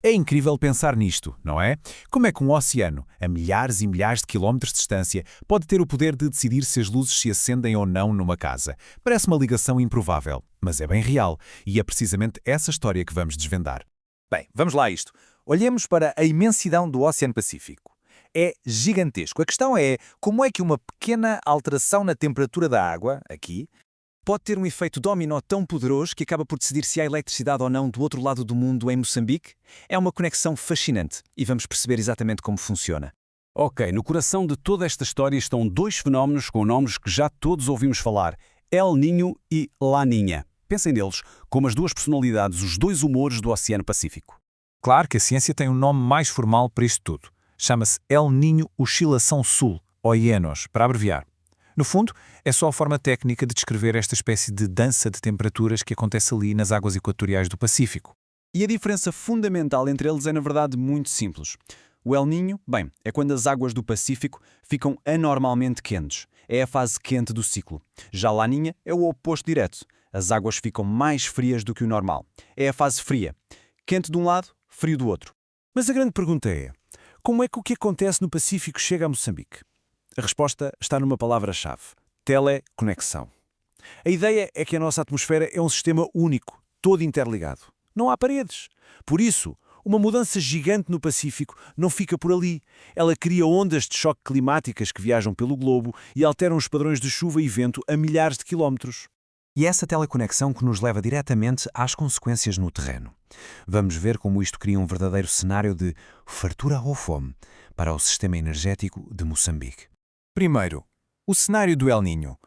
É incrível pensar nisto, não é? Como é que um oceano, a milhares e milhares de quilómetros de distância, pode ter o poder de decidir se as luzes se acendem ou não numa casa? Parece uma ligação improvável, mas é bem real, e é precisamente essa história que vamos desvendar. Bem, vamos lá a isto. Olhemos para a imensidão do Oceano Pacífico. É gigantesco. A questão é como é que uma pequena alteração na temperatura da água, aqui, pode ter um efeito dominó tão poderoso que acaba por decidir se há eletricidade ou não do outro lado do mundo, em Moçambique? É uma conexão fascinante e vamos perceber exatamente como funciona. Ok, no coração de toda esta história estão dois fenómenos com nomes que já todos ouvimos falar: El Niño e Laninha. Pensem neles como as duas personalidades, os dois humores do Oceano Pacífico. Claro que a ciência tem um nome mais formal para isto tudo. Chama-se El Niño Oscilação Sul, ou IENOS, para abreviar. No fundo, é só a forma técnica de descrever esta espécie de dança de temperaturas que acontece ali nas águas equatoriais do Pacífico. E a diferença fundamental entre eles é, na verdade, muito simples. O El Niño, bem, é quando as águas do Pacífico ficam anormalmente quentes. É a fase quente do ciclo. Já Laninha é o oposto direto. As águas ficam mais frias do que o normal. É a fase fria. Quente de um lado, frio do outro. Mas a grande pergunta é, como é que o que acontece no Pacífico chega a Moçambique? A resposta está numa palavra-chave: teleconexão. A ideia é que a nossa atmosfera é um sistema único, todo interligado. Não há paredes. Por isso, uma mudança gigante no Pacífico não fica por ali. Ela cria ondas de choque climáticas que viajam pelo globo e alteram os padrões de chuva e vento a milhares de quilómetros. E essa teleconexão que nos leva diretamente às consequências no terreno. Vamos ver como isto cria um verdadeiro cenário de fartura ou fome para o sistema energético de Moçambique. Primeiro, o cenário do El Niño.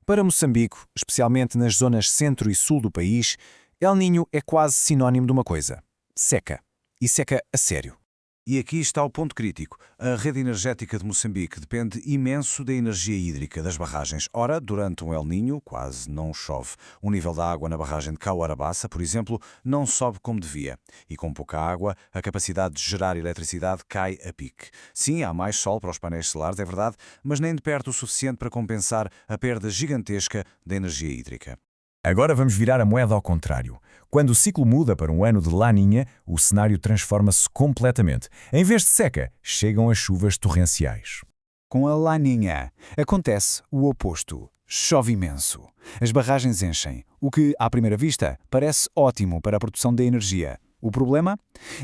Para Moçambique, especialmente nas zonas centro e sul do país, El Niño é quase sinónimo de uma coisa: seca. E seca a sério. E aqui está o ponto crítico. A rede energética de Moçambique depende imenso da energia hídrica das barragens. Ora, durante um El Niño, quase não chove. O nível da água na barragem de Cauarabaça, por exemplo, não sobe como devia. E com pouca água, a capacidade de gerar eletricidade cai a pique. Sim, há mais sol para os painéis solares, é verdade, mas nem de perto o suficiente para compensar a perda gigantesca da energia hídrica. Agora vamos virar a moeda ao contrário. Quando o ciclo muda para um ano de laninha, o cenário transforma-se completamente. Em vez de seca, chegam as chuvas torrenciais. Com a Laninha, acontece o oposto. Chove imenso. As barragens enchem, o que, à primeira vista, parece ótimo para a produção de energia. O problema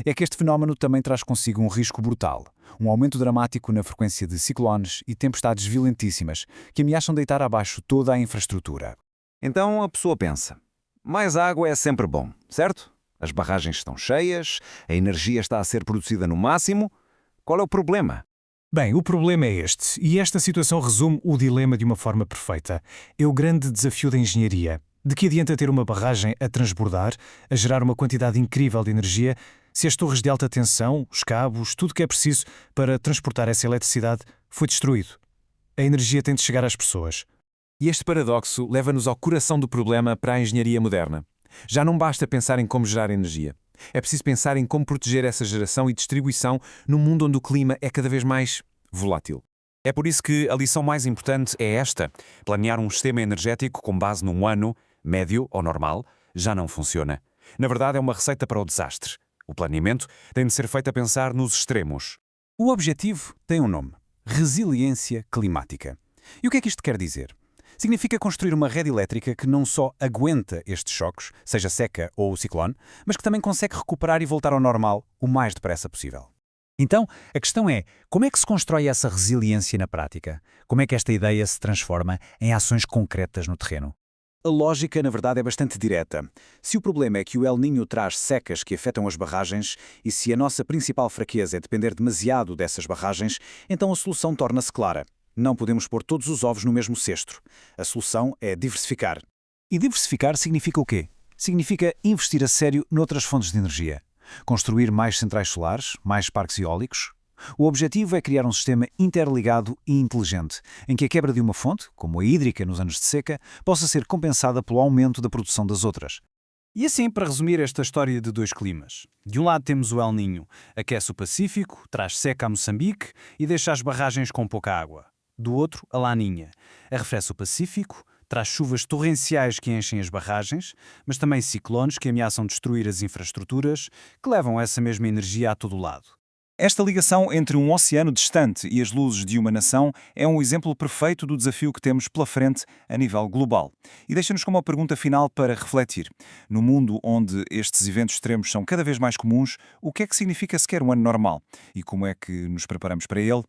é que este fenómeno também traz consigo um risco brutal. Um aumento dramático na frequência de ciclones e tempestades violentíssimas que ameaçam deitar abaixo toda a infraestrutura. Então a pessoa pensa, mais água é sempre bom, certo? As barragens estão cheias, a energia está a ser produzida no máximo. Qual é o problema? Bem, o problema é este, e esta situação resume o dilema de uma forma perfeita. É o grande desafio da engenharia. De que adianta ter uma barragem a transbordar, a gerar uma quantidade incrível de energia, se as torres de alta tensão, os cabos, tudo o que é preciso para transportar essa eletricidade foi destruído? A energia tem de chegar às pessoas. E este paradoxo leva-nos ao coração do problema para a engenharia moderna. Já não basta pensar em como gerar energia. É preciso pensar em como proteger essa geração e distribuição num mundo onde o clima é cada vez mais volátil. É por isso que a lição mais importante é esta: planear um sistema energético com base num ano, médio ou normal, já não funciona. Na verdade, é uma receita para o desastre. O planeamento tem de ser feito a pensar nos extremos. O objetivo tem um nome: resiliência climática. E o que é que isto quer dizer? Significa construir uma rede elétrica que não só aguenta estes choques, seja seca ou ciclone, mas que também consegue recuperar e voltar ao normal o mais depressa possível. Então, a questão é, como é que se constrói essa resiliência na prática? Como é que esta ideia se transforma em ações concretas no terreno? A lógica, na verdade, é bastante direta. Se o problema é que o El Niño traz secas que afetam as barragens, e se a nossa principal fraqueza é depender demasiado dessas barragens, então a solução torna-se clara. Não podemos pôr todos os ovos no mesmo cesto. A solução é diversificar. E diversificar significa o quê? Significa investir a sério noutras fontes de energia. Construir mais centrais solares, mais parques eólicos. O objetivo é criar um sistema interligado e inteligente, em que a quebra de uma fonte, como a hídrica nos anos de seca, possa ser compensada pelo aumento da produção das outras. E assim, para resumir esta história de dois climas. De um lado temos o El Niño, aquece o Pacífico, traz seca a Moçambique e deixa as barragens com pouca água. Do outro, a Laninha, arrefece o Pacífico, Traz chuvas torrenciais que enchem as barragens, mas também ciclones que ameaçam destruir as infraestruturas, que levam essa mesma energia a todo lado. Esta ligação entre um oceano distante e as luzes de uma nação é um exemplo perfeito do desafio que temos pela frente a nível global. E deixa-nos com uma pergunta final para refletir. No mundo onde estes eventos extremos são cada vez mais comuns, o que é que significa sequer um ano normal? E como é que nos preparamos para ele?